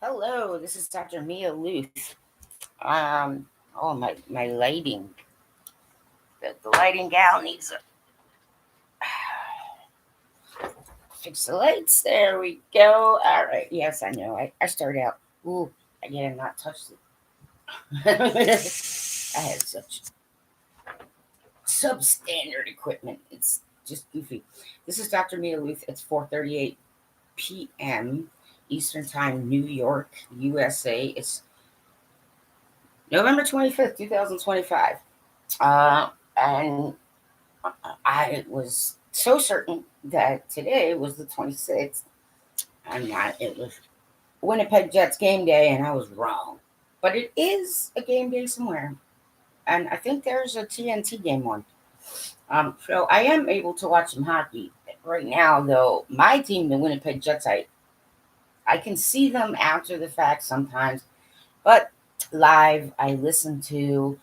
Hello, this is Dr. Mia Lueth. My lighting. The lighting gal needs to fix the lights. There we go. All right. Yes, I know. I started out. Ooh, I gotta not touch it. I had such substandard equipment. It's just goofy. This is Dr. Mia Lueth. It's 4:38 p.m. Eastern Time, New York, USA. It's November 25th, 2025. And I was so certain that today was the 26th and that it was Winnipeg Jets game day, and I was wrong. But it is a game day somewhere, and I think there's a TNT game on. So I am able to watch some hockey right now. Though my team, the Winnipeg Jets, I can see them after the fact sometimes, but live I listen to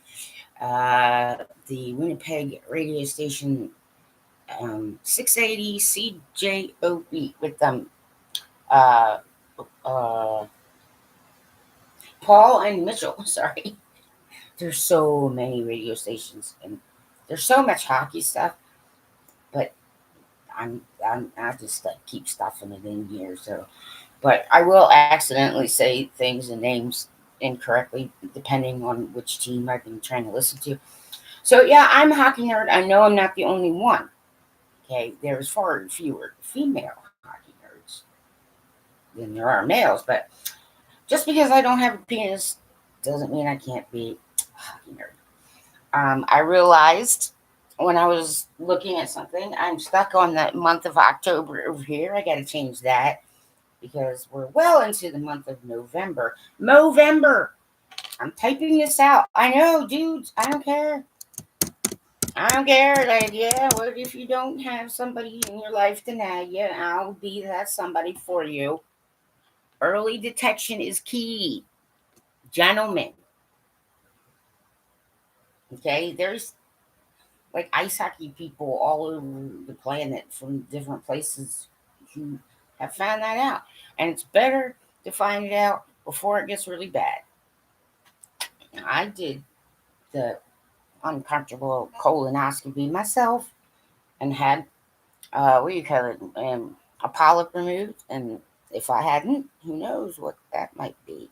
the Winnipeg radio station 680 CJOB with uh, uh, Paul and Mitchell. Sorry, there's so many radio stations and there's so much hockey stuff, but I just like keep stuffing it in here. So, but I will accidentally say things and names incorrectly depending on which team I've been trying to listen to. So yeah, I'm a hockey nerd. I know I'm not the only one. Okay, there's far fewer female hockey nerds than there are males, but just because I don't have a penis doesn't mean I can't be a hockey nerd. I realized when I was looking at something, I'm stuck on the month of October over here. I got to change that because we're well into the month of November. Movember. I'm typing this out. I know, dudes. I don't care. I don't care. Like, yeah, what if you don't have somebody in your life to nag you? I'll be that somebody for you. Early detection is key. Gentlemen, okay? There's like ice hockey people all over the planet from different places who have found that out. And it's better to find it out before it gets really bad. I did the uncomfortable colonoscopy myself and had, what do you call it, a polyp removed. And if I hadn't, who knows what that might be.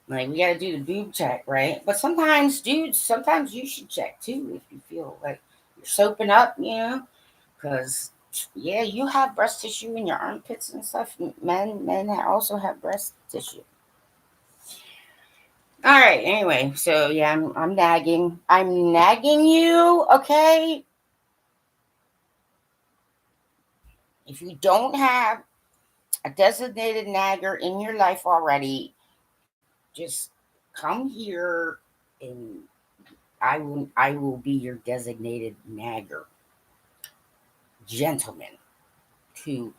Like, we got to do the boob check, right? But sometimes, dudes, sometimes you should check too if you feel like you're soaping up, because yeah, you have breast tissue in your armpits and stuff. Men also have breast tissue. All right. Anyway, so yeah, I'm nagging. I'm nagging you. Okay. If you don't have a designated nagger in your life already, just come here and I will be your designated nagger, gentleman, who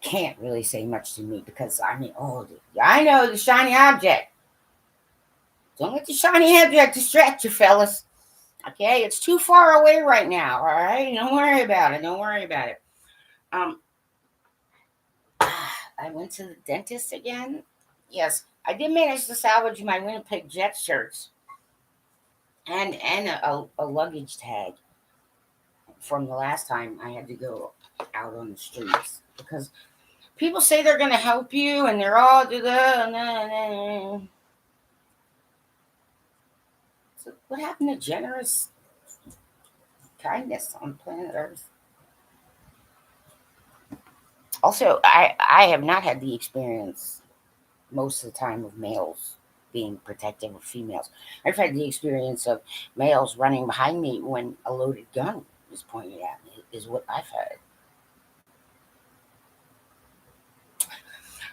can't really say much to me because I mean, oh, I know the shiny object. Don't let the shiny object distract you, fellas. Okay, it's too far away right now. All right, don't worry about it. Don't worry about it. Um, I went to the dentist again. Yes, I did manage to salvage my Winnipeg Jets shirts and a luggage tag from the last time I had to go out on the streets because people say they're going to help you and they're all do the. So what happened to generous kindness on planet Earth? Also, I have not had the experience most of the time of males being protective of females. I've had the experience of males running behind me when a loaded gun is pointed at me, is what I've had.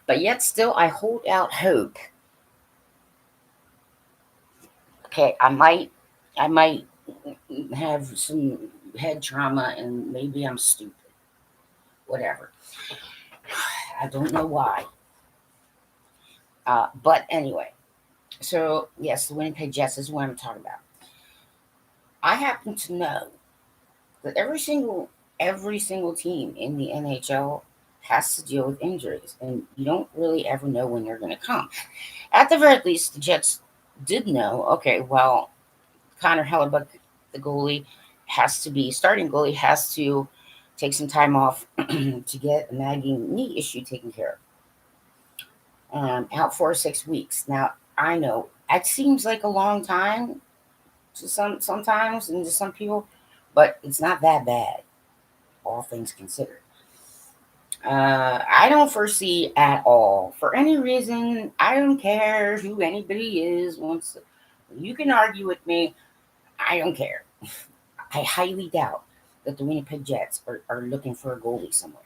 But yet still I hold out hope. Okay, I might have some head trauma and maybe I'm stupid. Whatever. I don't know why. But anyway, so yes, the Winnipeg Jets is what I'm talking about. I happen to know that every single team in the NHL has to deal with injuries, and you don't really ever know when they're going to come. At the very least, the Jets did know. Okay, well, Connor Hellebuck, the goalie, has to be starting goalie has to take some time off to get a nagging knee issue taken care of. Out 4 or 6 weeks. Now I know it seems like a long time to sometimes and to some people, but it's not that bad, all things considered. I don't foresee at all, for any reason. I don't care who anybody is. Once you can argue with me, I don't care. I highly doubt that the Winnipeg Jets are looking for a goalie somewhere.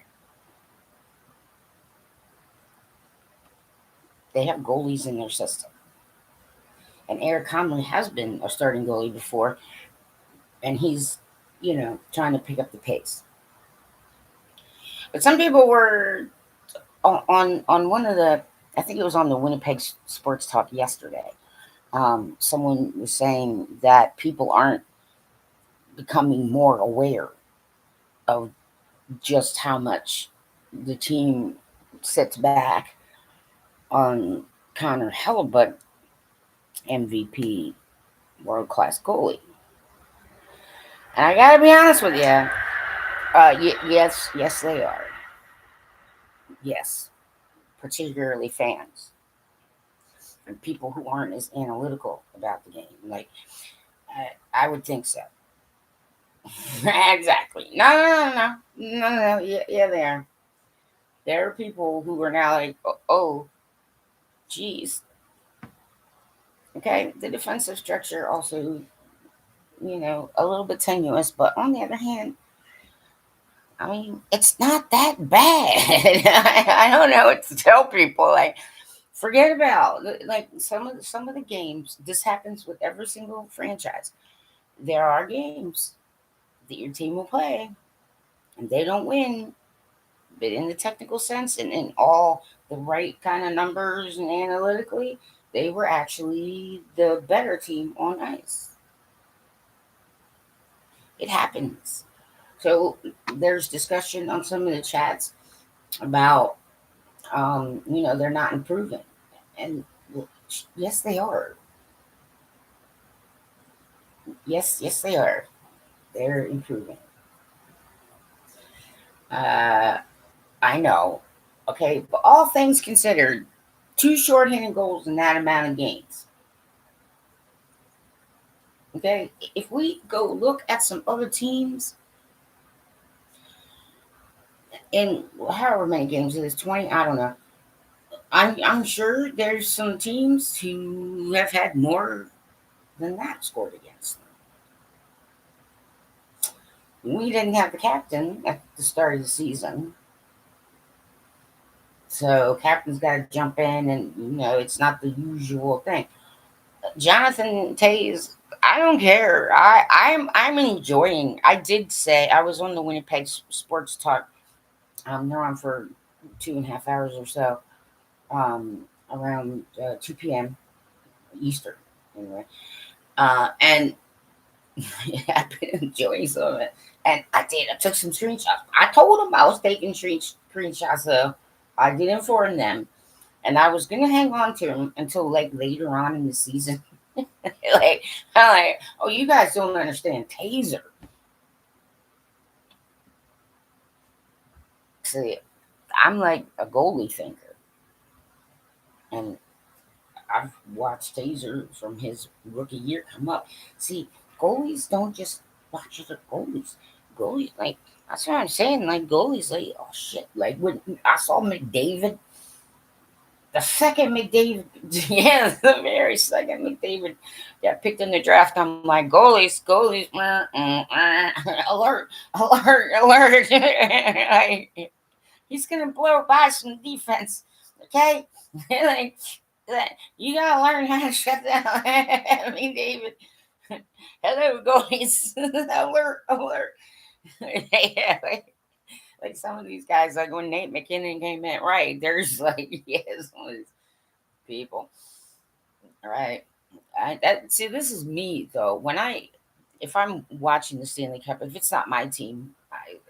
They have goalies in their system. And Eric Conley has been a starting goalie before, and he's, trying to pick up the pace. But some people were on one of the, I think it was on the Winnipeg Sports Talk yesterday. Someone was saying that people aren't becoming more aware of just how much the team sits back on Connor Hellebuck, MVP, world class goalie. And I gotta be honest with you. Yes, they are. Yes, particularly fans and people who aren't as analytical about the game. Like, I would think so. Exactly. No. Yeah, they are. There are people who are now like, oh, geez. Okay, the defensive structure also, a little bit tenuous, but on the other hand, I mean, it's not that bad. I don't know what to tell people. Like, forget about like some of the games. This happens with every single franchise. There are games that your team will play, and they don't win, but in the technical sense and in all the right kind of numbers and analytically, they were actually the better team on ice. It happens. So there's discussion on some of the chats about, they're not improving, and yes, they are. Yes, they are. They're improving. Uh, I know. Okay, but all things considered, two shorthanded goals in that amount of games. Okay, if we go look at some other teams in however many games it is, 20, I don't know. I'm sure there's some teams who have had more than that scored against them. We didn't have the captain at the start of the season. So captain's got to jump in, and it's not the usual thing. Jonathan Tays, I don't care. I'm enjoying. I did say I was on the Winnipeg Sports Talk. They're on for 2.5 hours or so, around 2 p.m. Eastern. Anyway, and I've been enjoying some of it. And I did. I took some screenshots. I told them I was taking screenshots, so I did inform them, and I was gonna hang on to them until like later on in the season. like, I'm like, oh, you guys don't understand Taser. See, I'm like a goalie thinker, and I've watched Taser from his rookie year come up. See, goalies don't just watch other goalies. Goalies, like, that's what I'm saying. Like, goalies, like, oh shit. Like, when I saw McDavid, the second McDavid, yeah, the very second McDavid got picked in the draft, I'm like, goalies, alert, alert. Like, he's going to blow by some defense, okay? like, you got to learn how to shut down. I mean, David, hello, goalies, alert. Yeah, like some of these guys, like when Nate McKinnon came in, right? There's like, yeah, some of these people, right? See, this is me though. If I'm watching the Stanley Cup, if it's not my team,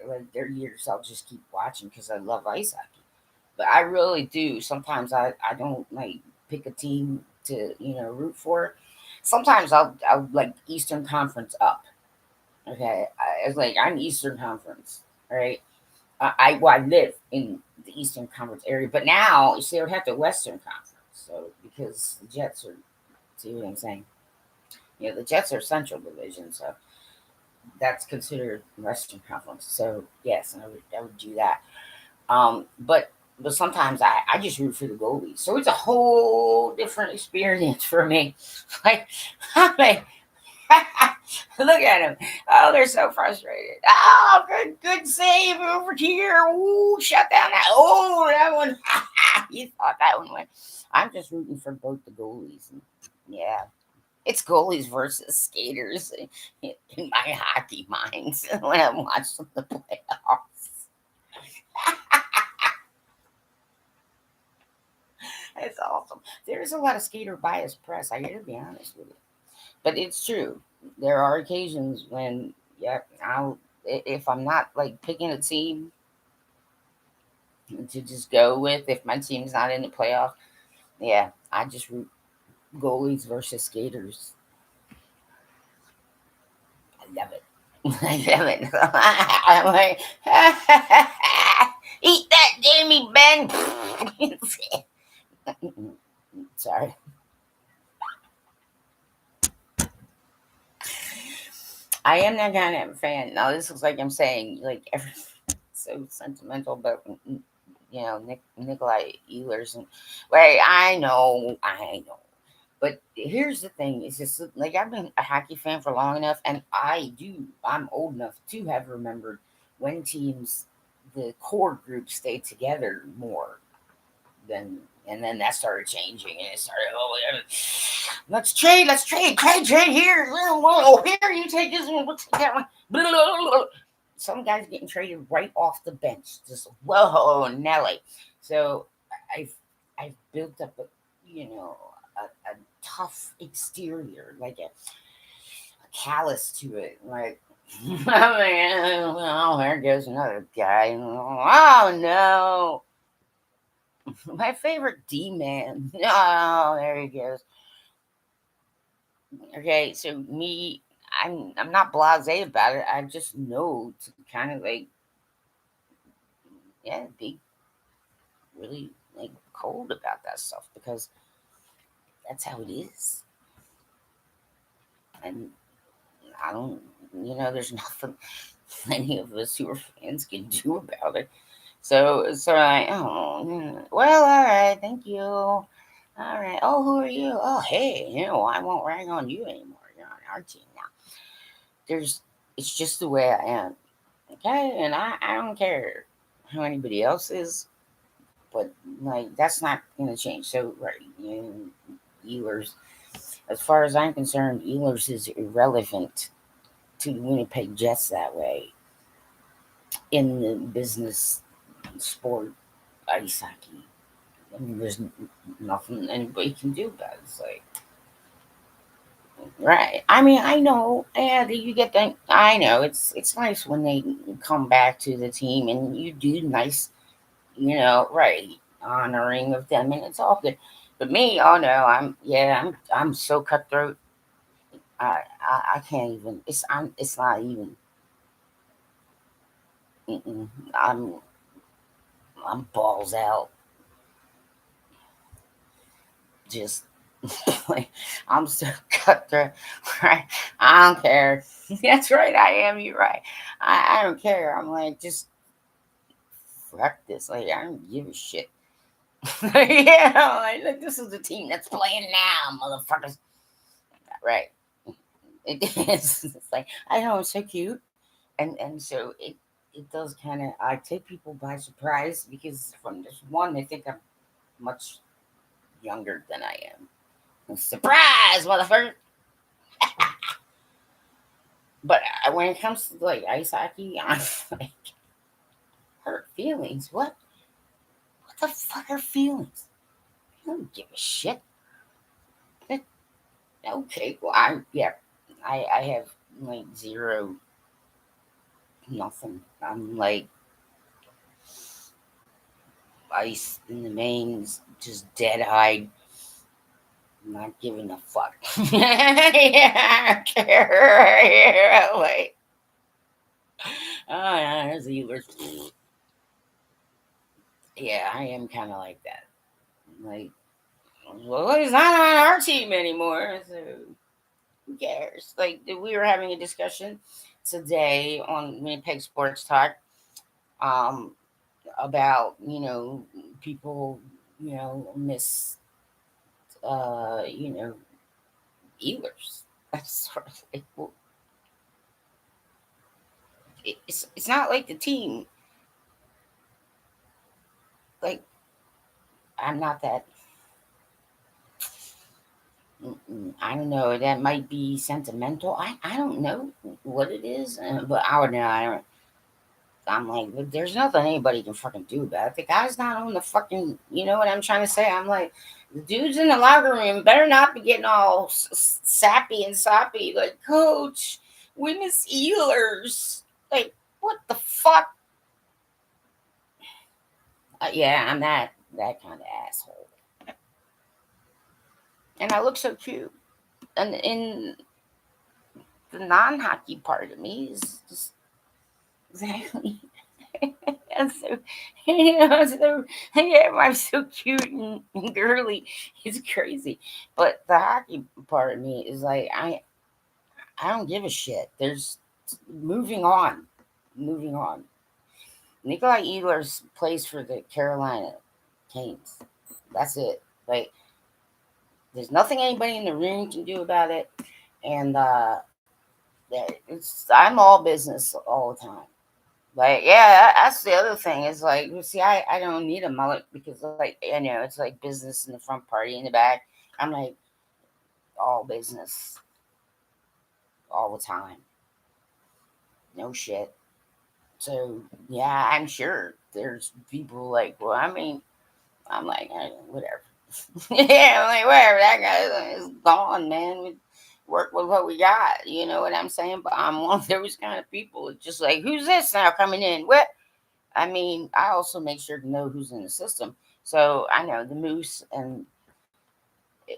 like their years I'll just keep watching because I love ice hockey. But I really do. Sometimes I don't like pick a team to root for. Sometimes I'll like Eastern Conference up. Okay, it's like I'm Eastern Conference, right? I live in the Eastern Conference area, but now you see I would have to Western Conference. So because the Jets are, see what I'm saying? The Jets are Central Division, so that's considered Western Conference. So yes, I would do that. But sometimes I just root for the goalie, so it's a whole different experience for me. Like I'm like, look at him. Oh, they're so frustrated. Oh, good save over here. Ooh, shut down that. Oh, that one. You thought that one went. I'm just rooting for both the goalies. And yeah, it's goalies versus skaters in my hockey minds when I'm watching the playoffs. It's awesome. There's a lot of skater bias press. I gotta be honest with you, but it's true. There are occasions when, yeah, if I'm not like picking a team to just go with, if my team's not in the playoff, yeah, I just root goalies versus skaters. I love it. I love it. I'm like, eat that, Jamie Ben. Sorry. I am that kind of fan. Now this looks like I'm saying like every so sentimental, but Nikolai Ehlers and wait, I know. But here's the thing: it's just like I've been a hockey fan for long enough, and I'm old enough to have remembered when teams, the core group, stayed together more than, and then that started changing, and it started. Oh, yeah, trade here. Oh, here you take this one, we'll take that one. Blah, blah, blah. Some guys getting traded right off the bench, just whoa, Nelly. So I've I've built up a tough exterior, like a callus to it, like. Oh, there goes another guy. Oh no, my favorite D man. Oh, there he goes. Okay, so me, I'm not blasé about it. I just know to kind of like, yeah, be really like cold about that stuff because that's how it is. And I don't, there's nothing any of us who are fans can do about it. So I, oh, well, all right, thank you. All right. Oh, who are you? Oh, hey, I won't rag on you anymore. You're on our team now. There's, it's just the way I am. Okay, and I don't care who anybody else is, but like that's not gonna change. So right, Ehlers, as far as I'm concerned, Ehlers is irrelevant to the Winnipeg Jets that way in the business sport ice hockey. I mean, there's nothing anybody can do about it. It's like, right. I mean, I know. Yeah, you get that. I know. It's nice when they come back to the team and you do nice, right, honoring of them, and it's all good. But me, oh no, I'm so cutthroat. I can't even. It's not even. Mm-mm, I'm I'm balls out. Just like I'm so cutthroat. Right? I don't care. That's right. I am. You're right. I don't care. I'm like just fuck this. Like I don't give a shit. Yeah. Like look, this is the team that's playing now, motherfuckers. Right. It is. It's like I know it's so cute, and so it does kind of I take people by surprise because from this one they think I'm much younger than I am. Surprise, motherfucker! But when it comes to like ice hockey, I'm like hurt feelings. What? What the fuck are feelings? I don't give a shit. Eh, Okay, well I have like zero Nothing. I'm like ice in the mains, just dead eyed, not giving a fuck. Yeah, yeah, like, oh yeah, there's Ehlers. Yeah, I am kind of like that. Like, well, he's not on our team anymore, so who cares? Like, we were having a discussion today on Winnipeg Sports Talk, um, about people miss you know Ehlers. That's sort of like, well, it's not like the team. Like, I'm not that. I don't know. That might be sentimental. I don't know what it is, but I would know. I'm like, "Look, there's nothing anybody can fucking do about it. The guy's not on the fucking. You know what I'm trying to say? I'm like, the dudes in the locker room better not be getting all sappy and soppy. Like, coach, we miss Ehlers. Like, what the fuck? Yeah, I'm that kind of asshole. And I look so cute. And in the non-hockey part of me is just exactly. And so, so yeah, I'm so cute and girly. It's crazy. But the hockey part of me is like, I don't give a shit. There's moving on, moving on. Nikolai Ehlers plays for the Carolina Canes. That's it. Like, there's nothing anybody in the room can do about it, and I'm all business all the time. Like, yeah, that's the other thing. Is like, see, I don't need a mullet because, like, it's like business in the front, party in the back. I'm like all business all the time. No shit. So yeah, I'm sure there's people like, well, I mean, I'm like, whatever. Yeah, I'm like, whatever. That guy is gone, man. We work with what we got. You know what I'm saying? But I'm one of those kind of people. It's just like, who's this now coming in? What? I mean, I also make sure to know who's in the system. So I know the Moose, and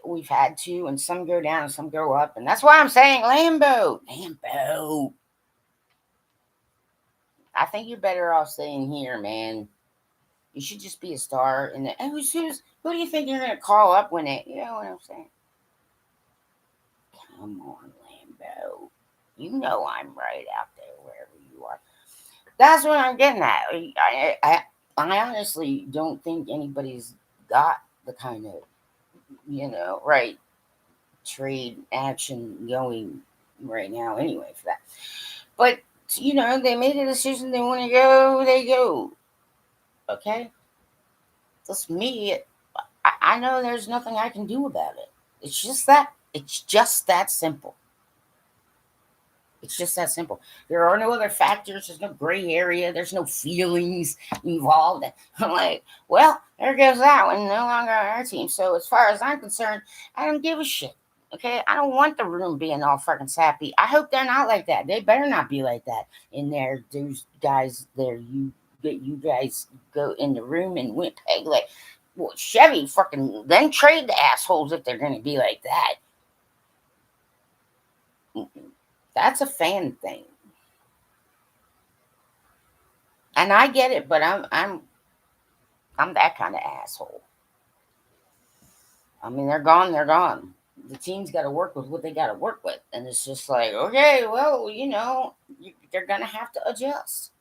we've had two, and some go down and some go up. And that's why I'm saying Lambo. Lambo. I think you're better off staying here, man. You should just be a star. And who do you think you're going to call up when it, you know what I'm saying? Come on, Lambo. You know I'm right out there wherever you are. That's what I'm getting at. I honestly don't think anybody's got the kind of, right trade action going right now anyway for that. But, they made a decision. They want to go, they go. Okay? That's me. I know there's nothing I can do about it. It's just that simple. It's just that simple. There are no other factors. There's no gray area. There's no feelings involved. I'm like, well, there goes that one. No longer on our team. So as far as I'm concerned, I don't give a shit. Okay, I don't want the room being all fucking sappy. I hope they're not like that. They better not be like that in there. Those guys there, you guys go in the room and Winnipeg like, well, Chevy fucking then trade the assholes if they're gonna be like that. That's a fan thing. And I get it, but I'm that kind of asshole. I mean, they're gone, they're gone. The team's got to work with what they got to work with, and it's just like, okay, well, they're gonna have to adjust.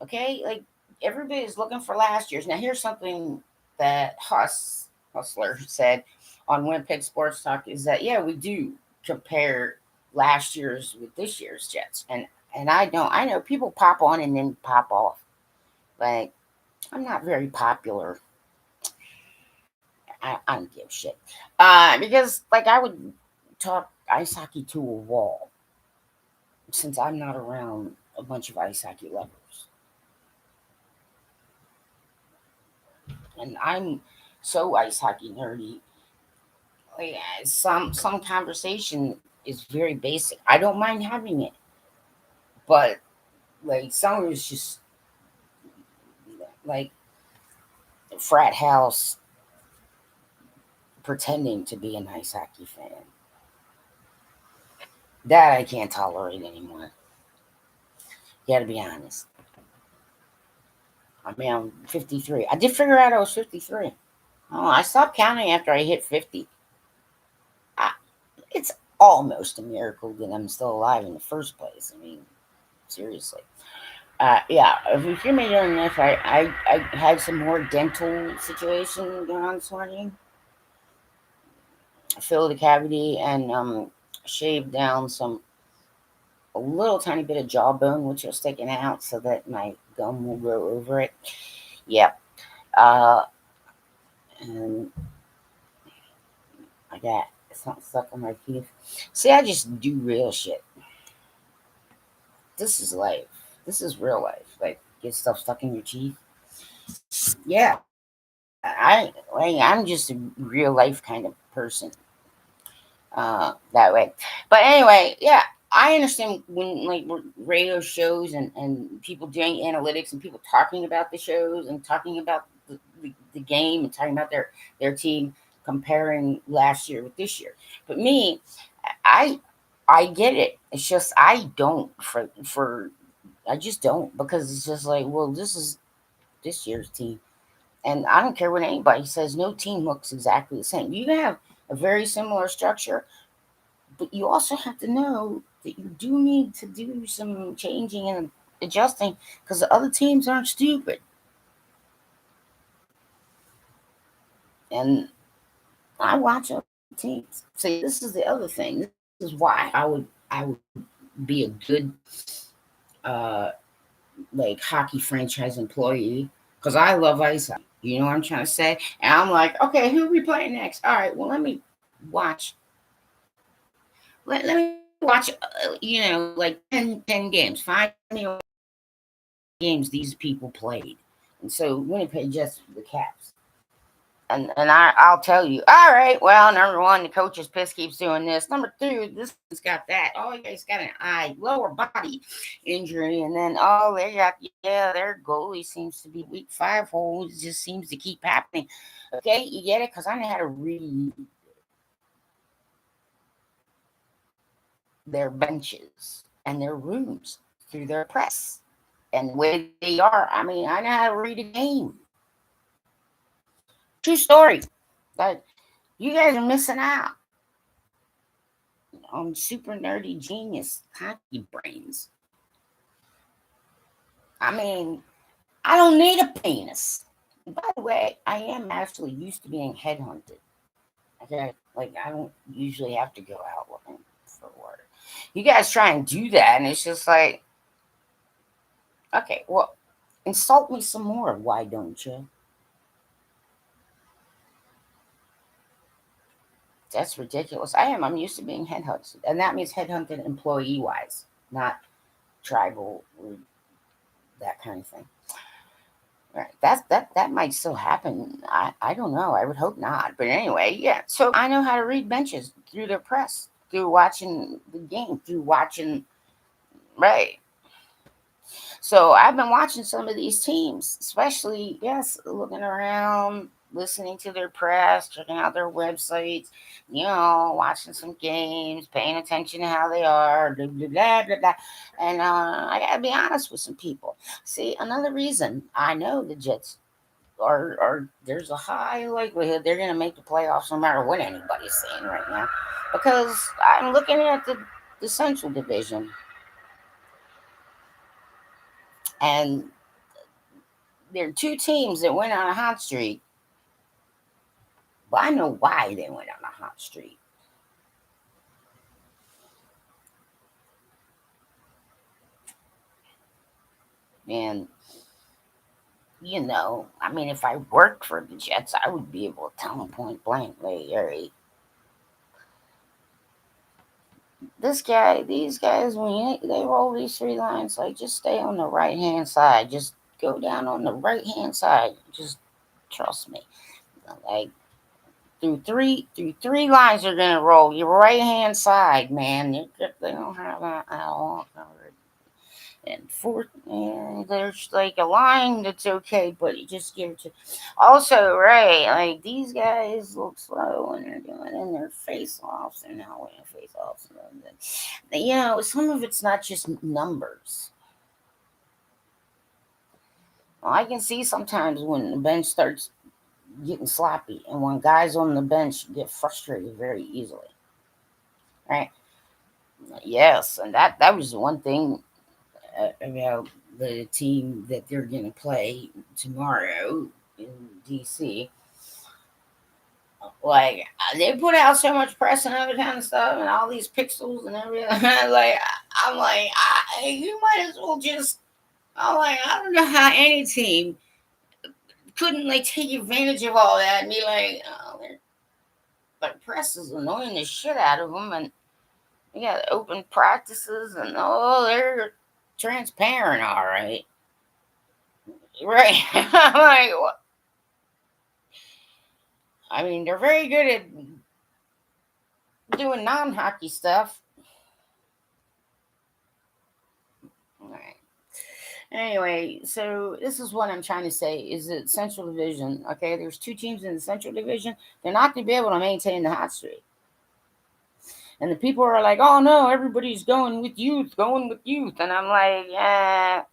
Okay, like everybody's looking for last year's. Now, here's something that Hustler said on Winnipeg Sports Talk is that yeah, we do compare last year's with this year's Jets, and I know people pop on and then pop off. Like, I'm not very popular. I don't give a shit. Because like I would talk ice hockey to a wall since I'm not around a bunch of ice hockey lovers, and I'm so ice hockey nerdy. Like, some conversation is very basic. I don't mind having it, but like some of it's just like frat house pretending to be a nice hockey fan. That I can't tolerate anymore. Gotta be honest. I mean, I'm 53. I did figure out I was 53. Oh, I stopped counting after I hit 50. I, it's almost a miracle that I'm still alive in the first place. I mean, seriously. Yeah, if you hear me during this, I had some more dental situation going on this morning. I filled a cavity and shaved down a little tiny bit of jawbone, which was sticking out, so that my gum will grow over it. Yep. Uh, and I got something stuck on my teeth. See, I just do real shit. This is life. This is real life. Like, get stuff stuck in your teeth. Yeah. I'm just a real life kind of person. That way. But anyway, yeah, I understand when like radio shows and people doing analytics and people talking about the shows and talking about the game and talking about their team comparing last year with this year. But me, I I get it. It's just I don't for I just don't, because it's just like, well, this is this year's team. And I don't care what anybody says, no team looks exactly the same. You can have a very similar structure, but you also have to know that you do need to do some changing and adjusting, because the other teams aren't stupid. And I watch other teams. See, this is the other thing. This is why I would be a good uh like hockey franchise employee, because I love ice hockey. You know what I'm trying to say? And I'm like, okay, who are we playing next? All right, well, watch. Let me watch, like 10 games. Find me games these people played. And so Winnipeg Jets, the Caps. I'll tell you, all right, well, number one, the coach's piss keeps doing this. Number two, this one's got that. Oh, yeah, he's got an lower body injury. And then, oh, their goalie seems to be weak 5 hole. It just seems to keep happening. Okay, you get it? Because I know how to read their benches and their rooms through their press and the way they are. I mean, I know how to read a game. True story. But you guys are missing out on super nerdy genius hockey brains. I mean, I don't need a penis. By the way, I am actually used to being headhunted. Okay, like I don't usually have to go out looking for work. You guys try and do that, and it's just like, okay, well, insult me some more. Why don't you? That's ridiculous. I am. I'm used to being headhunted, and that means headhunted employee wise, not tribal, or that kind of thing. Right. That might still happen. I don't know. I would hope not. But anyway, yeah. So I know how to read benches through their press, through watching the game, through watching, right. So I've been watching some of these teams, especially, yes, looking around, listening to their press, checking out their websites, watching some games, paying attention to how they are, blah, blah, blah, blah, blah. And I got to be honest with some people. See, another reason I know the Jets are there's a high likelihood they're going to make the playoffs no matter what anybody's saying right now, because I'm looking at the Central Division, and there are two teams that went on a hot streak. But I know why they went on a hot streak. And, I mean, if I worked for the Jets, I would be able to tell them point blank, hey, all right, these guys, when they roll these three lines, like, just stay on the right hand side. Just go down on the right hand side. Just trust me. Like, through three lines are gonna roll your right hand side, man. They don't have that at all covered. And there's like a line that's okay, but you just give it to. Also, right, like these guys look slow when they're doing in their face offs. They're not winning face offs. Some of it's not just numbers. Well, I can see sometimes when the bench starts getting sloppy and when guys on the bench get frustrated very easily. Right? Yes, and that was one thing about the team that they're going to play tomorrow in DC. Like they put out so much press and other kind of stuff, and all these pixels and everything. I'm like, you might as well just. I'm like, I don't know how any team couldn't like take advantage of all that and be like, oh, but press is annoying the shit out of them, and you got open practices, and they're transparent, all right. Right. I'm like, what? I mean, they're very good at doing non-hockey stuff. All right. Anyway, so this is what I'm trying to say is that Central Division, okay, there's two teams in the Central Division. They're not going to be able to maintain the hot streak. And the people are like, oh, no, everybody's going with youth. And I'm like, yeah.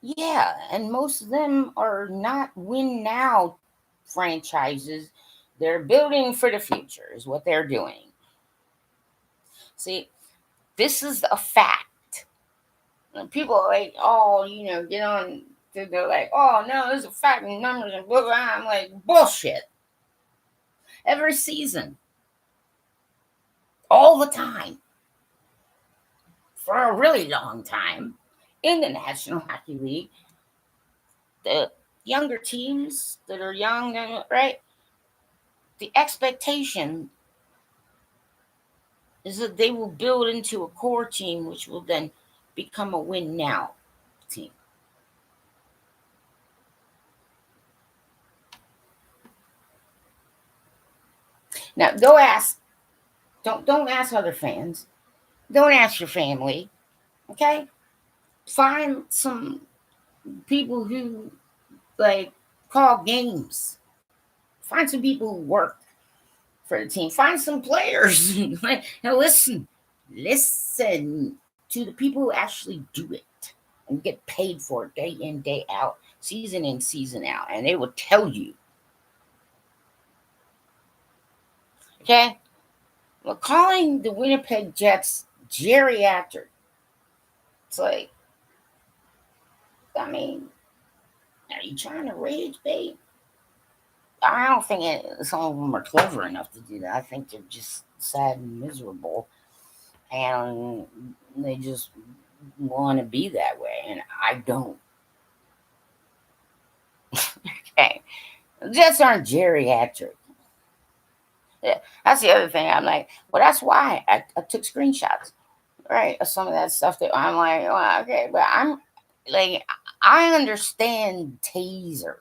Yeah, and most of them are not win now franchises. They're building for the future, is what they're doing. See, this is a fact. And people are like, oh, get on. They're like, oh, no, there's a fact in numbers and blah, blah. I'm like, bullshit. Every season, all the time, for a really long time, in the National Hockey League, the younger teams that are young, right? The expectation is that they will build into a core team, which will then become a win now team. Now, go ask. Don't ask other fans. Don't ask your family. Okay, find some people who like call games. Find some people who work for the team. Find some players. Now listen to the people who actually do it and get paid for it day in, day out, season in, season out, and they will tell you. Okay? Well, calling the Winnipeg Jets geriatric, it's like, I mean, are you trying to rage bait? I don't think some of them are clever enough to do that. I think they're just sad and miserable, and they just want to be that way, and I don't. Okay, Jets aren't geriatric. Yeah, that's the other thing. I'm like, well, that's why I took screenshots, right, of some of that stuff that I'm like, oh, okay, but I'm like, I understand Taser.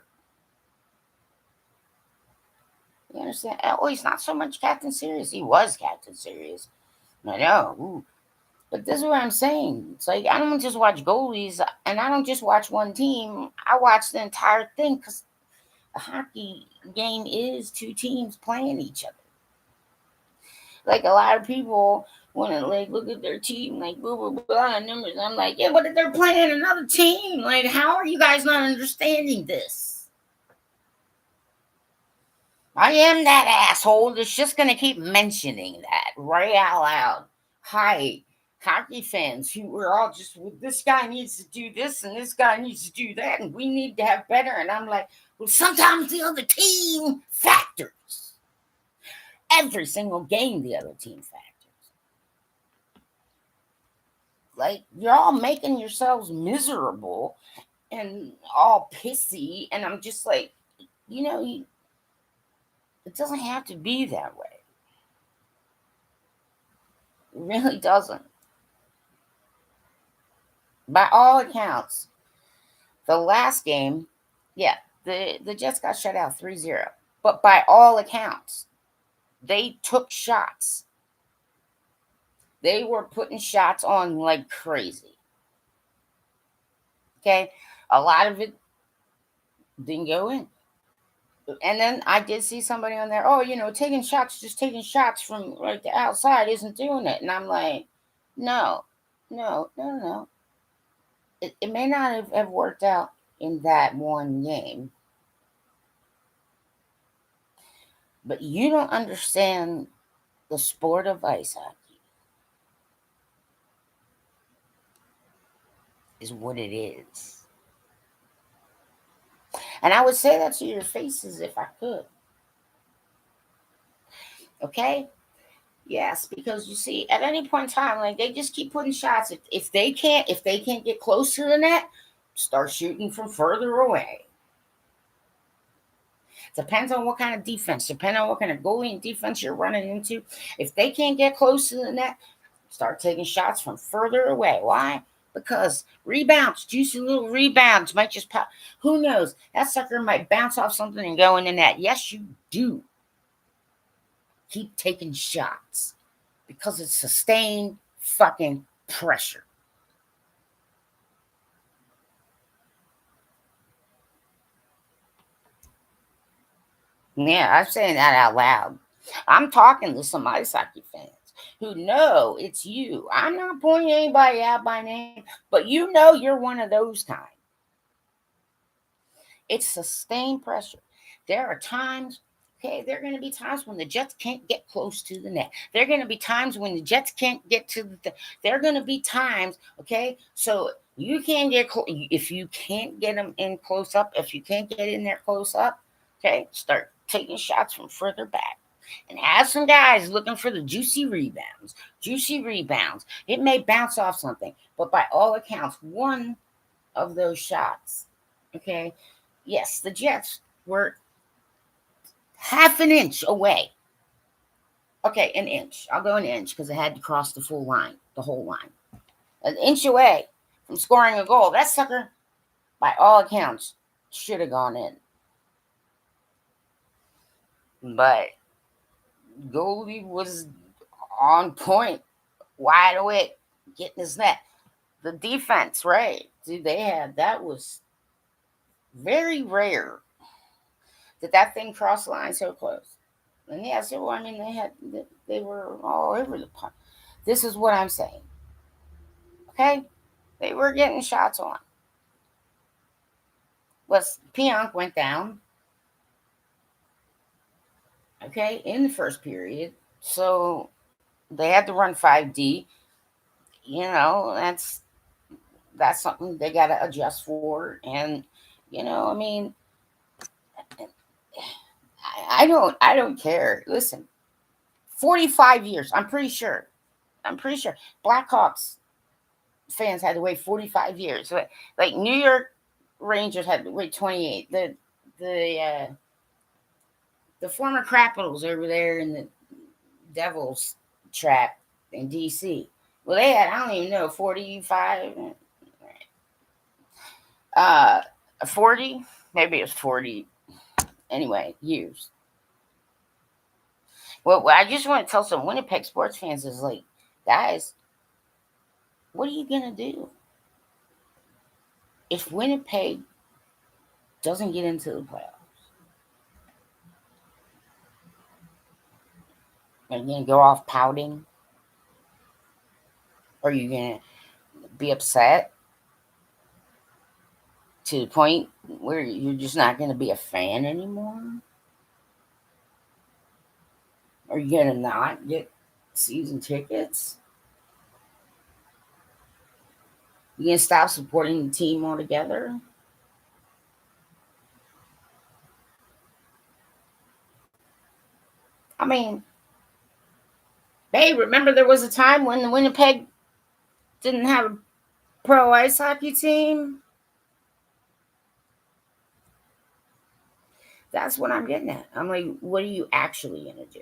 You understand? Oh, he's not so much Captain Serious. He was Captain Serious. I know. Ooh. But this is what I'm saying. It's like I don't just watch goalies, and I don't just watch one team. I watch the entire thing because a hockey game is two teams playing each other. Like a lot of people want to like look at their team like blah blah blah numbers. I'm like, yeah, but if they're playing another team, like how are you guys not understanding this? I am that asshole that's just gonna keep mentioning that right out loud. Hi, hockey fans who were all just, well, this guy needs to do this and this guy needs to do that, and we need to have better. And I'm like, well, sometimes the other team factors. Every single game, the other team factors. Like, you're all making yourselves miserable and all pissy. And I'm just like, it doesn't have to be that way. It really doesn't. By all accounts, the last game, yeah, the Jets got shut out 3-0. But by all accounts, they took shots. They were putting shots on like crazy. Okay, a lot of it didn't go in. And then I did see somebody on there, oh, taking shots, just taking shots from like the outside isn't doing it. And I'm like, no, no, no, no. It may not have worked out in that one game, but you don't understand the sport of ice hockey is what it is. And I would say that to your faces if I could. Okay? Yes, because you see, at any point in time, like they just keep putting shots. If they can't get close to the net, start shooting from further away. Depends on what kind of defense, depending on what kind of goalie and defense you're running into. If they can't get close to the net, start taking shots from further away. Why? Because rebounds, juicy little rebounds might just pop. Who knows? That sucker might bounce off something and go in the net. Yes, you do. Keep taking shots because it's sustained fucking pressure. Yeah, I'm saying that out loud. I'm talking to some ice hockey fans who know it's you. I'm not pointing anybody out by name, but you're one of those kind. It's sustained pressure. There are times, okay, there are going to be times when the Jets can't get close to the net. There are going to be times when the Jets can't get to there are going to be times, okay, so you can't get if you can't get them in close up, if you can't get in there close up, okay, start taking shots from further back. And have some guys looking for the juicy rebounds. Juicy rebounds. It may bounce off something, but by all accounts, one of those shots, okay, yes, the Jets were half an inch away. Okay, an inch. I'll go an inch because it had to cross the full line, the whole line. An inch away from scoring a goal. That sucker, by all accounts, should have gone in. But goalie was on point, wide awake, getting his net. The defense, right? Dude, that was very rare that thing crossed the line so close. And yeah, so I mean, they were all over the park. This is what I'm saying. Okay, they were getting shots on. Was Pionk went down. Okay, in the first period, so they had to run 5D. That's something they got to adjust for, and I mean, I don't care. Listen, 45 years. I'm pretty sure. Blackhawks fans had to wait 45 years. Like New York Rangers had to wait 28. The former Capitals over there in the Devil's Trap in DC. Well, they had, I don't even know, 45, 40, maybe it was 40. Anyway, years. Well, I just want to tell some Winnipeg sports fans is like, guys, what are you gonna do if Winnipeg doesn't get into the playoffs? Are you gonna go off pouting? Are you gonna be upset to the point where you're just not gonna be a fan anymore? Are you gonna not get season tickets? You gonna stop supporting the team altogether? I mean, hey, remember there was a time when the Winnipeg didn't have a pro ice hockey team? That's what I'm getting at. I'm like, what are you actually gonna do?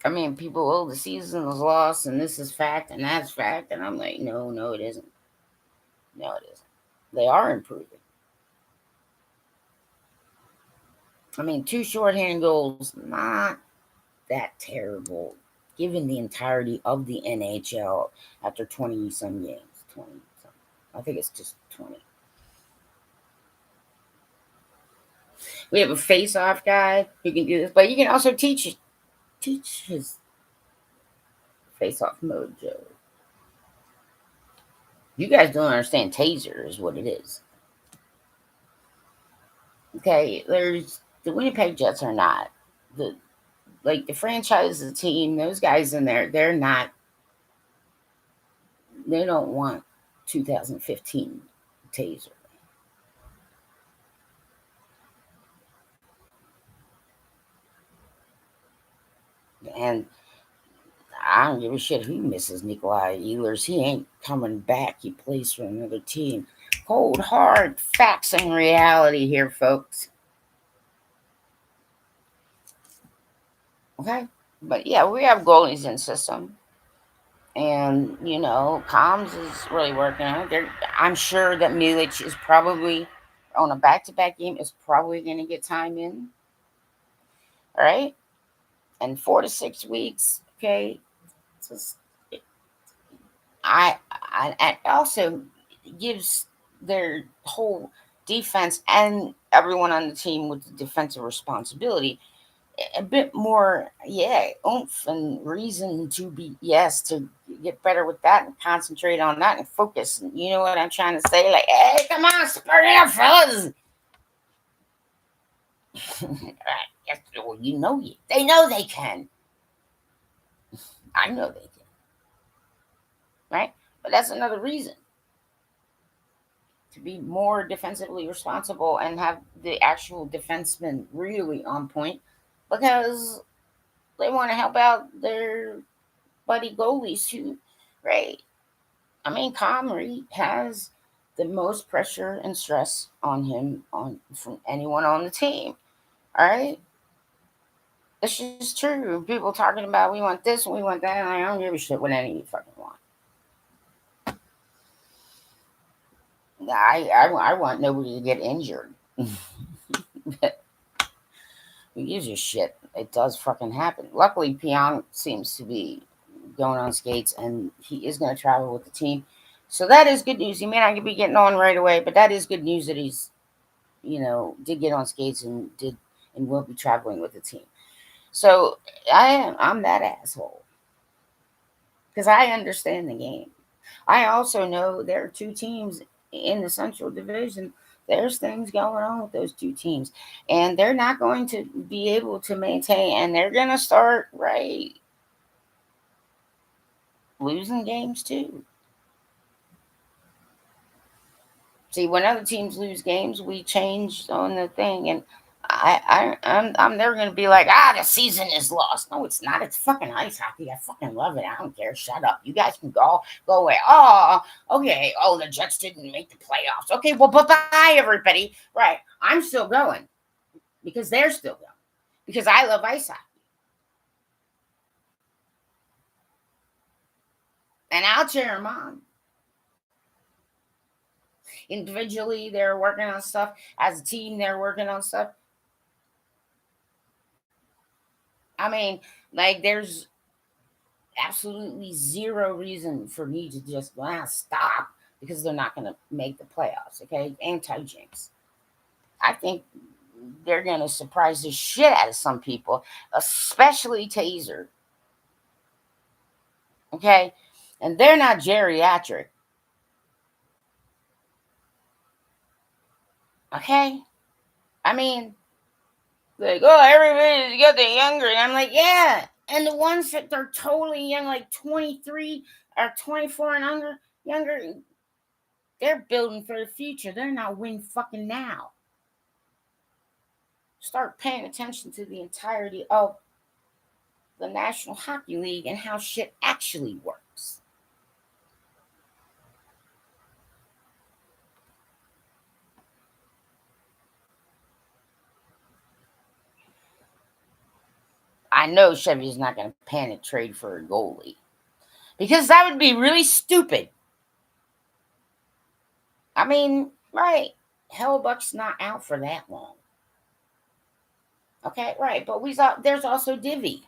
I mean, people, oh, the season was lost and this is fact and that's fact. And I'm like, no, no, it isn't. No, it isn't. They are improving. I mean, 2 shorthanded goals, not that terrible, given the entirety of the NHL after 20 some games. 20 some. I think it's just 20. We have a face-off guy who can do this, but you can also teach his face-off mojo. You guys don't understand. Taser is what it is. Okay, there's the Winnipeg Jets are not the the franchise, the team. Those guys in there, they're not. They don't want 2015 Taser. And I don't give a shit who misses Nikolai Ehlers. He ain't coming back. He plays for another team. Cold, hard facts and reality here, folks. Okay? But yeah, we have goalies in system. And, Combs is really working on it. I'm sure that Milic is probably on a back-to-back game, is probably going to get time in. All right? And 4 to 6 weeks, okay? Just, it also gives their whole defense and everyone on the team with the defensive responsibility a bit more, oomph and reason to to get better with that and concentrate on that and focus. You know what I'm trying to say? Like, hey, come on, spur it up, fellas. Yes, well, they know they can. I know they can. Right? But that's another reason to be more defensively responsible and have the actual defensemen really on point, because they want to help out their buddy goalies too, right? I mean, Comrie has the most pressure and stress on him from anyone on the team. All right, it's just true. People talking about we want this and we want that, and I don't give a shit what any of you fucking want. I want nobody to get injured. Who gives a shit? It does fucking happen. Luckily, Pion seems to be going on skates, and he is going to travel with the team. So that is good news. He may not be getting on right away, but that is good news that he's, did get on skates and will be traveling with the team. So I'm that asshole because I understand the game. I also know there are 2 teams in the Central Division. There's things going on with those 2 teams, and they're not going to be able to maintain, and they're going to start losing games too. See, when other teams lose games, we change on the thing, and I'm never gonna be like, the season is lost. No, it's not. It's fucking ice hockey. I fucking love it. I don't care. Shut up. You guys can go away. Oh, okay. Oh, the Jets didn't make the playoffs. Okay, well, bye everybody. Right. I'm still going because they're still going because I love ice hockey. And I'll cheer them on. Individually, they're working on stuff. As a team, they're working on stuff. I mean, there's absolutely zero reason for me to just stop because they're not going to make the playoffs. Okay, anti-jinx. I think they're going to surprise the shit out of some people, especially Taser. Okay, and they're not geriatric. Okay, I mean, everybody's getting younger, and I'm like, yeah. And the ones that they're totally young, like 23 or 24 and younger, they're building for the future. They're not winning fucking now. Start paying attention to the entirety of the National Hockey League and how shit actually works. I know Chevy's not going to panic trade for a goalie because that would be really stupid. I mean, right. Hellbuck's not out for that long. Okay, right. But we saw there's also Divvy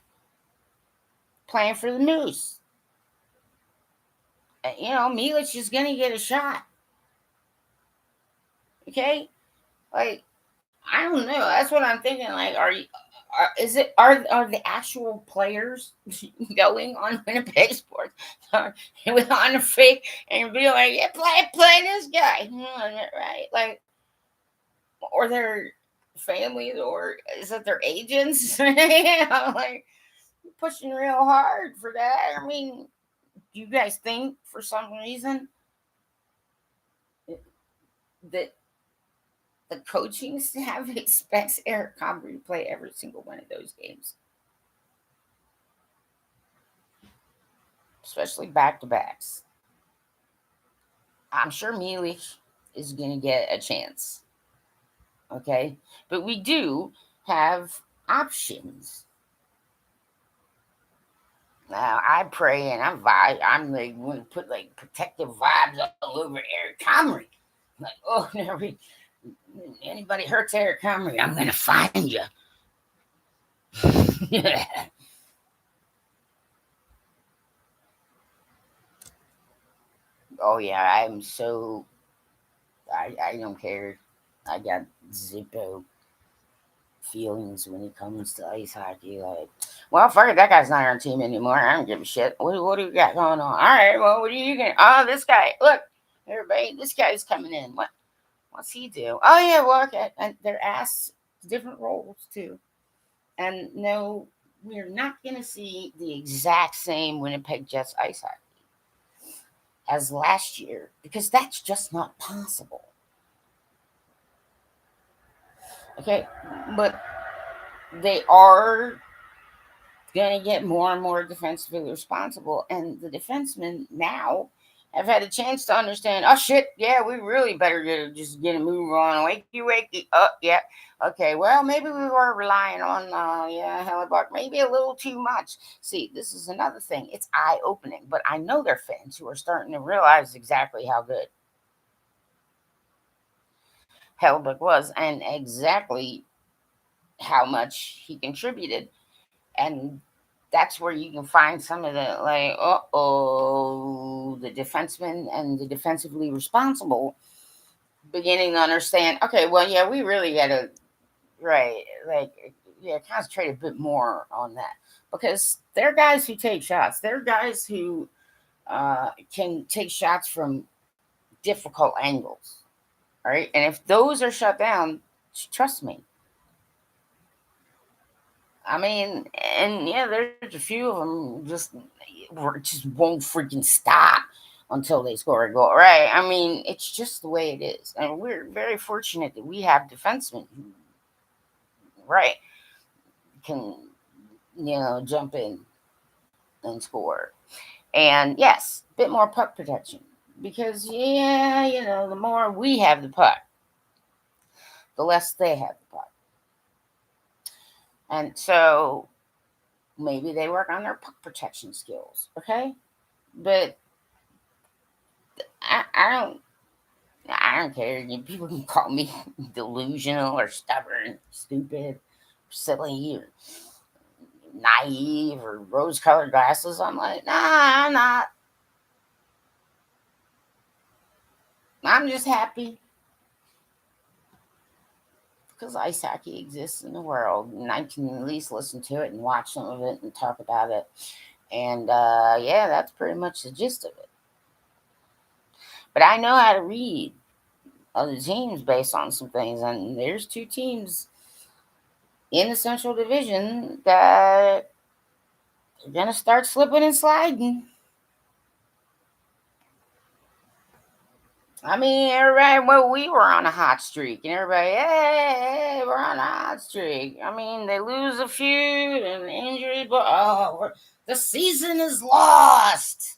playing for the Moose. Milic is going to get a shot. Okay, like I don't know. That's what I'm thinking. Like, are the actual players going on Winnipeg Sports with on a fake and be like, yeah, play this guy, right? Like, or their families, or is it their agents? Like pushing real hard for that. I mean, do you guys think for some reason that the coaching staff expects Eric Comrie to play every single one of those games, especially back to backs? I'm sure Milich is going to get a chance. Okay, but we do have options. Now I pray and I'm like going to put like protective vibes all over Eric Comrie. Like, oh, never anybody hurts Eric Comrie, I'm going to find you. Yeah. Oh yeah, I'm so I don't care. I got Zippo feelings when it comes to ice hockey. Like, well, fuck it, that guy's not on our team anymore. I don't give a shit. What do you got going on? All right, well, what are you gonna? Oh, this guy. Look, everybody, this guy's coming in. What's he do? Oh yeah, well, okay. And they're asked different roles too. And no, we're not gonna see the exact same Winnipeg Jets ice hockey as last year because that's just not possible. Okay, but they are going to get more and more defensively responsible, and the defensemen now have had a chance to understand. Oh shit, yeah, we really better just get a move on. Wakey, up, yeah, okay. Well, maybe we were relying on Hellebuck maybe a little too much. See, this is another thing. It's eye opening, but I know there are fans who are starting to realize exactly how good Hellebuck was and exactly how much he contributed. And that's where you can find some of the like, the defensemen and the defensively responsible beginning to understand. Okay, well, yeah, we really gotta right, like, yeah, concentrate a bit more on that because they're guys who take shots. They're guys who can take shots from difficult angles. All right, and if those are shut down, trust me, I mean, and yeah, there's a few of them just won't freaking stop until they score a goal, right? I mean, it's just the way it is, and we're very fortunate that we have defensemen who, right, can jump in and score, and yes, a bit more puck protection because yeah, the more we have the puck, the less they have the puck, and so maybe they work on their puck protection skills, okay, but I don't care. People can call me delusional or stubborn, stupid, silly, or naive, or rose-colored glasses. I'm like, nah, I'm not. I'm just happy because ice hockey exists in the world, and I can at least listen to it and watch some of it and talk about it. And yeah, that's pretty much the gist of it. But I know how to read other teams based on some things, and there's two teams in the Central Division that are gonna start slipping and sliding. I mean, everybody, well, we were on a hot streak, and everybody, hey, we're on a hot streak. I mean, they lose a few and injuries, but the season is lost.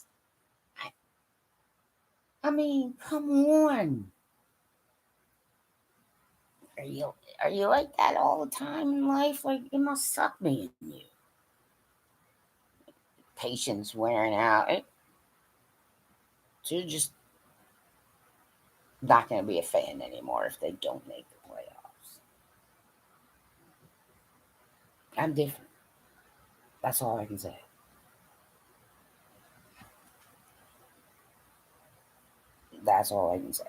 I mean, come on. Are you like that all the time in life? Like it must suck being you. Patience wearing out. So you're just not going to be a fan anymore if they don't make the playoffs. I'm different. That's all I can say. That's all I can say.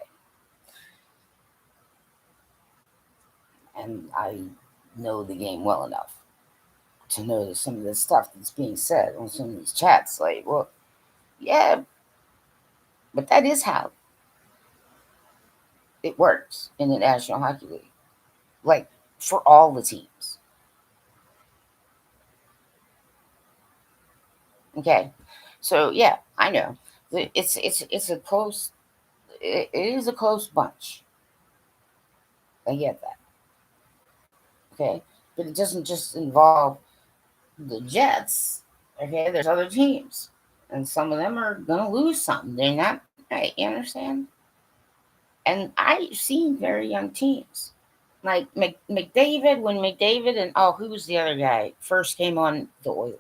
And I know the game well enough to know that some of the stuff that's being said on some of these chats, like, well, yeah, but that is how it works in the National Hockey League. Like, for all the teams. Okay. So yeah, I know. It's a close it is a close bunch. I get that. Okay. But it doesn't just involve the Jets. Okay, there's other teams. And some of them are gonna lose something. They're not right, you understand? And I've seen very young teams. Like McDavid, when McDavid and who was the other guy first came on the Oilers.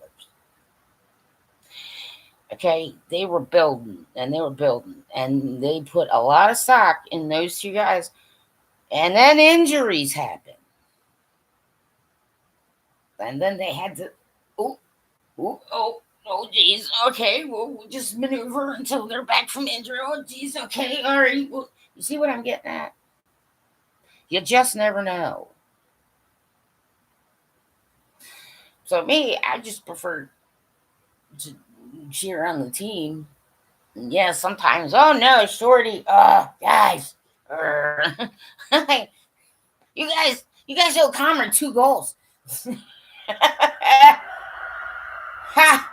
Okay, they were building and they were building, and they put a lot of stock in those two guys, and then injuries happened, and then they had to, oh, geez, okay, we'll just maneuver until they're back from injury. Oh, geez, okay, all right. Well, you see what I'm getting at? You just never know. So me, I just prefer to cheer on the team. And yeah, sometimes, oh no, shorty, guys, you guys owe Comrade 2 goals. Ha!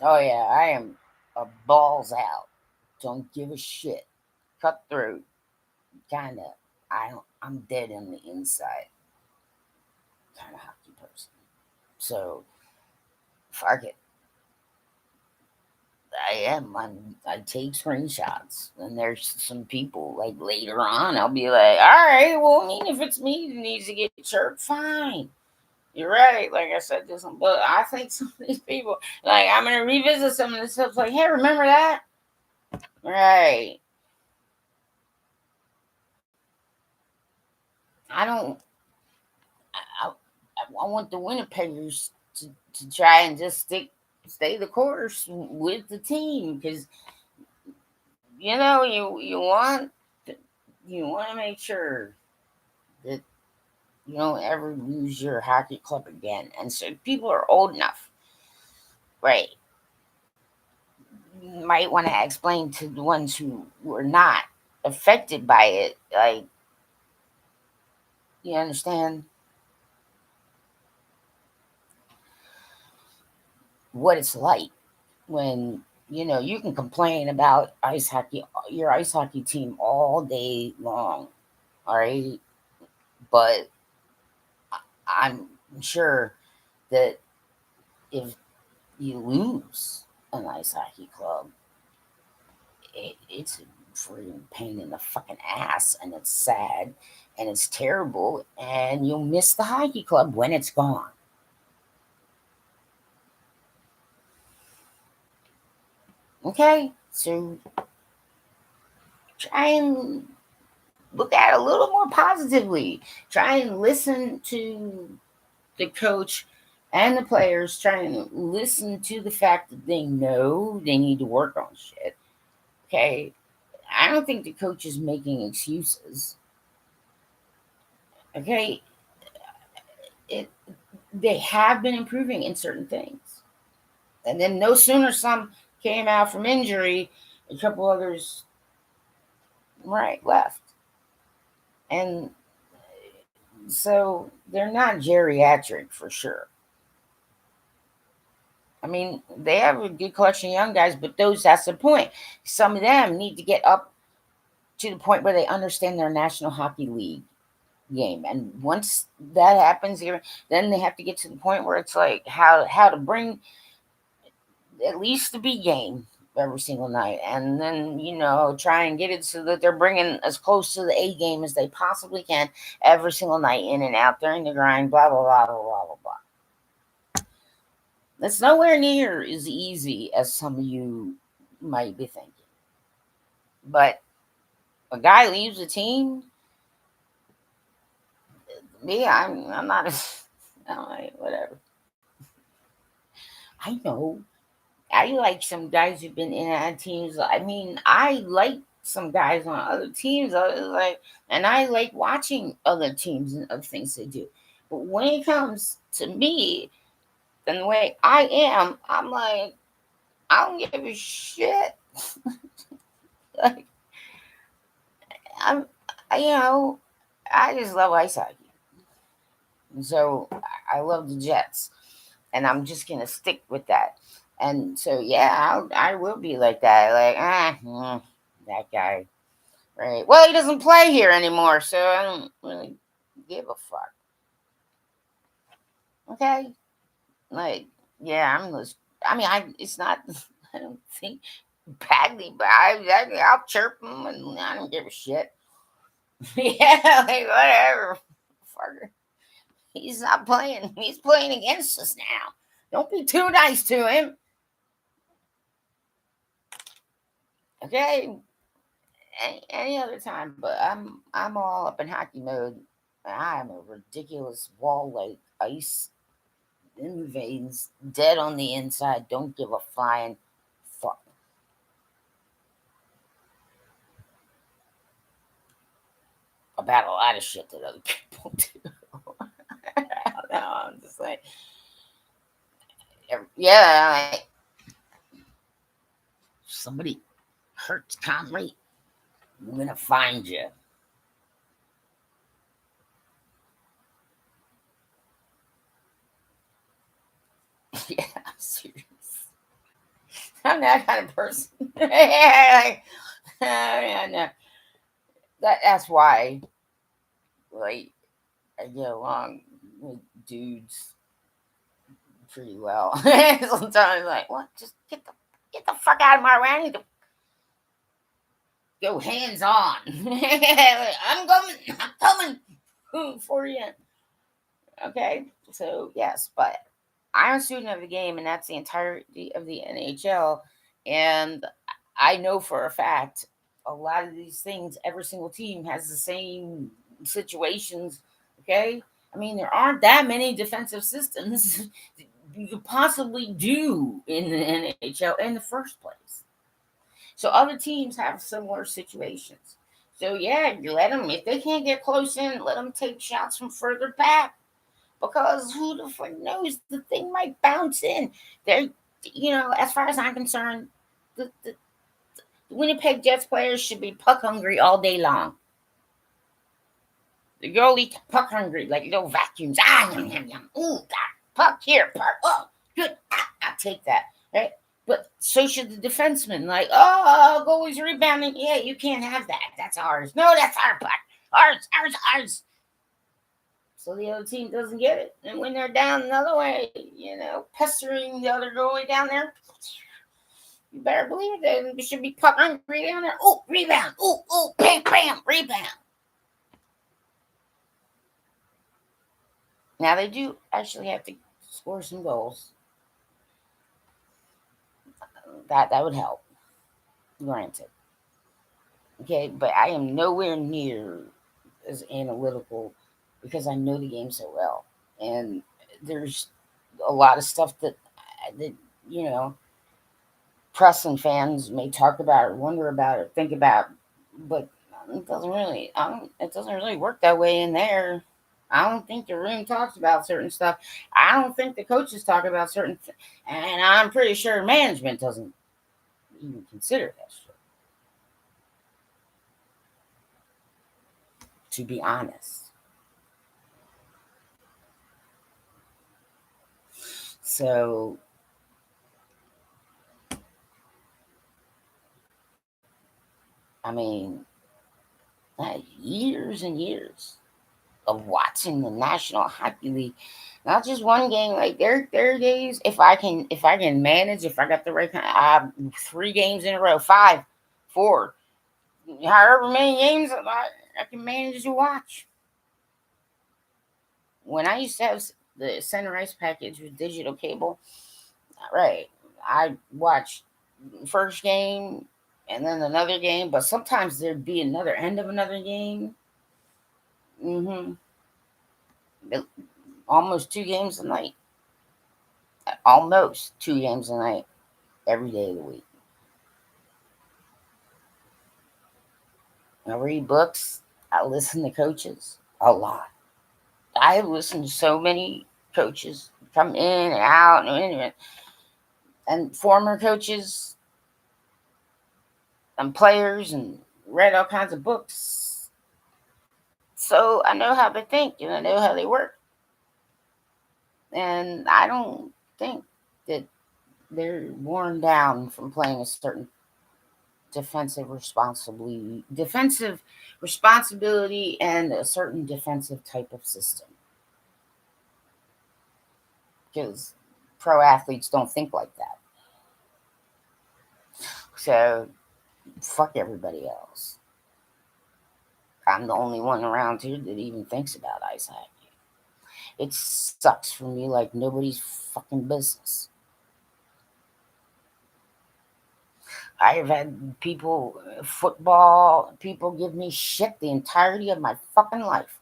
Oh yeah, I am a balls out. Don't give a shit. Cutthroat, kinda. I'm dead on the inside, kind of hockey person. So fuck it. I am. I take screenshots, and there's some people like later on. I'll be like, all right, well, I mean, if it's me that needs to get chirped, fine. You're right. Like I said, this, but I think some of these people, like, I'm gonna revisit some of this stuff. Like, hey, remember that? Right. I don't. I, I want the Winnipeggers to try and just stay the course with the team, because you want to make sure that you don't ever lose your hockey club again. And so people are old enough, right? You might want to explain to the ones who were not affected by it, like, you understand what it's like when you can complain about ice hockey, your ice hockey team, all day long, all right? But I'm sure that if you lose an ice hockey club, it's a freaking pain in the fucking ass, and it's sad, and it's terrible, and you'll miss the hockey club when it's gone. Okay, so try and look at it a little more positively. Try and listen to the coach and the players. Try and listen to the fact that they know they need to work on shit. Okay, I don't think the coach is making excuses. Okay, it they have been improving in certain things, and then no sooner some came out from injury, a couple others right left, and so they're not geriatric for sure. I mean, they have a good collection of young guys, but that's the point. Some of them need to get up to the point where they understand their National Hockey League game. And once that happens, then they have to get to the point where it's like how to bring at least the B game every single night, and then try and get it so that they're bringing as close to the A game as they possibly can every single night, in and out during the grind, blah blah blah blah blah blah blah. It's nowhere near as easy as some of you might be thinking. But a guy leaves a team, me, I'm not. I'm like, whatever. I know. I like some guys who've been in on teams. I mean, I like some guys on other teams. I was like, and I like watching other teams and other things they do. But when it comes to me and the way I am, I'm like, I don't give a shit. Like, I'm, you know, I just love ice hockey. And so I love the Jets, and I'm just gonna stick with that. And so yeah, I will be like that. Like that guy, right? Well, he doesn't play here anymore, so I don't really give a fuck. Okay, like yeah, I'm just. I mean, I it's not. I don't think badly, but I'll chirp him, and I don't give a shit. Yeah, like whatever. Fucker. He's not playing. He's playing against us now. Don't be too nice to him. Okay. Any other time, but I'm all up in hockey mode. I'm a ridiculous wall like ice in the veins, dead on the inside. Don't give a flying fuck about a lot of shit that other people do. I don't know. I'm just like, yeah, like, somebody hurts Conley, I'm gonna find you. Yeah, I'm serious. I'm that kind of person. Yeah, like, yeah, no. That's why, like, I get along with dudes pretty well. Sometimes, like, what? Just get the fuck out of my way. I need to go hands on. I'm coming. I'm coming for you. Okay. So yes, but I'm a student of the game, and that's the entirety of the NHL. And I know for a fact a lot of these things, every single team has the same situations. Okay. I mean, there aren't that many defensive systems you could possibly do in the NHL in the first place. So other teams have similar situations. So yeah, you let them, if they can't get close in, let them take shots from further back, because who the fuck knows, the thing might bounce in. They, as far as I'm concerned, the Winnipeg Jets players should be puck hungry all day long. The goalie puck hungry, like little vacuums. Ah, yum, yum, yum. Ooh, God, puck here, puck. Oh, good. I'll take that. Right? But so should the defenseman. Like, oh, goalie's rebounding. Yeah, you can't have that. That's ours. No, that's our puck. Ours, ours, ours. So the other team doesn't get it. And when they're down another way, pestering the other goalie down there, you better believe it. They should be puck hungry down there. Oh, rebound. Oh, bam, bam, rebound. Now they do actually have to score some goals. That would help, granted. Okay, but I am nowhere near as analytical because I know the game so well, and there's a lot of stuff that you know press and fans may talk about or wonder about or think about, but it doesn't really work that way in there. I don't think the room talks about certain stuff. I don't think the coaches talk about and I'm pretty sure management doesn't even consider that shit, to be honest. So, I mean, years and years of watching the National Hockey League. Not just one game, like there are days, if I can manage, if I got the right kind, 3 games in a row, 5, 4, however many games I can manage to watch. When I used to have the center ice package with digital cable, right, I watched first game and then another game, but sometimes there'd be another end of another game. Hmm. almost 2 games a night. Almost 2 games a night every day of the week. I read books. I listen to coaches a lot. I have listened to so many coaches come in and out and former coaches and players and read all kinds of books. So I know how they think and I know how they work. And I don't think that they're worn down from playing a certain defensive responsibility and a certain defensive type of system. Because pro athletes don't think like that. So fuck everybody else. I'm the only one around here that even thinks about ice hockey. It sucks for me like nobody's fucking business. I've had football people give me shit the entirety of my fucking life.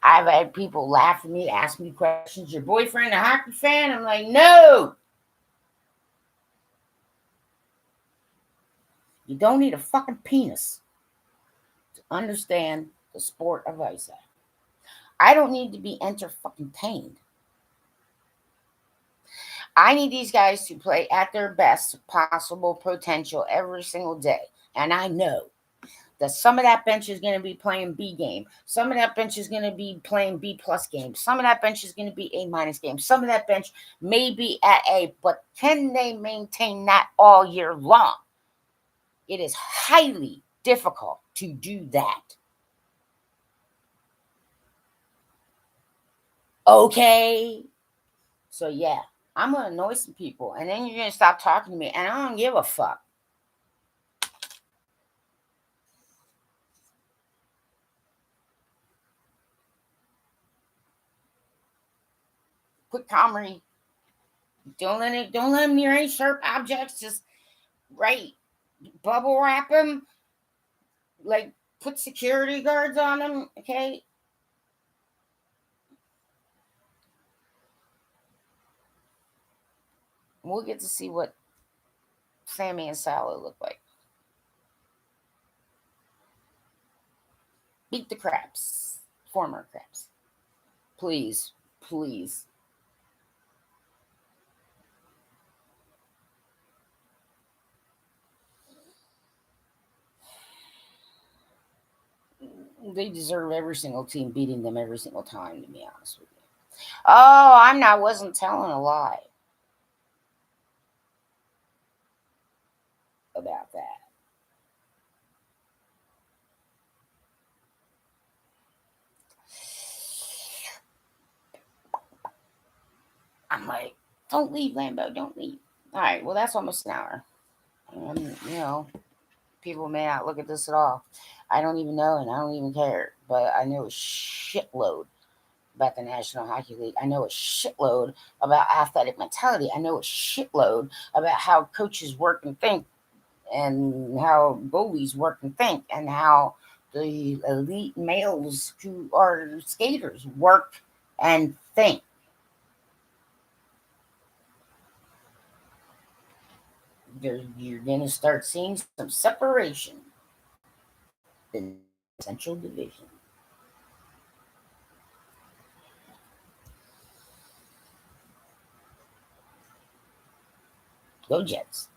I've had people laugh at me, ask me questions. Your boyfriend a hockey fan? I'm like, no. You don't need a fucking penis to understand the sport of ice hockey. I don't need to be entertained. I need these guys to play at their best possible potential every single day. And I know that some of that bench is going to be playing B game. Some of that bench is going to be playing B plus games. Some of that bench is going to be A minus games. Some of that bench may be at A, but can they maintain that all year long? It is highly difficult to do that. Okay? So yeah, I'm going to annoy some people and then you're going to stop talking to me and I don't give a fuck. Quick comedy. Don't let them near any sharp objects. Just bubble wrap them. Like put security guards on them. Okay. We'll get to see what Sammy and Sally look like. Beat the craps. Former craps. Please. Please. They deserve every single team beating them every single time, to be honest with you. Oh, wasn't telling a lie about that. I'm like, don't leave, Lambo, don't leave. All right, well, that's almost an hour. People may not look at this at all. I don't even know, and I don't even care. But I know a shitload about the National Hockey League. I know a shitload about athletic mentality. I know a shitload about how coaches work and think, and how goalies work and think, and how the elite males who are skaters work and think. You're going to start seeing some separation in the Central Division. Go Jets.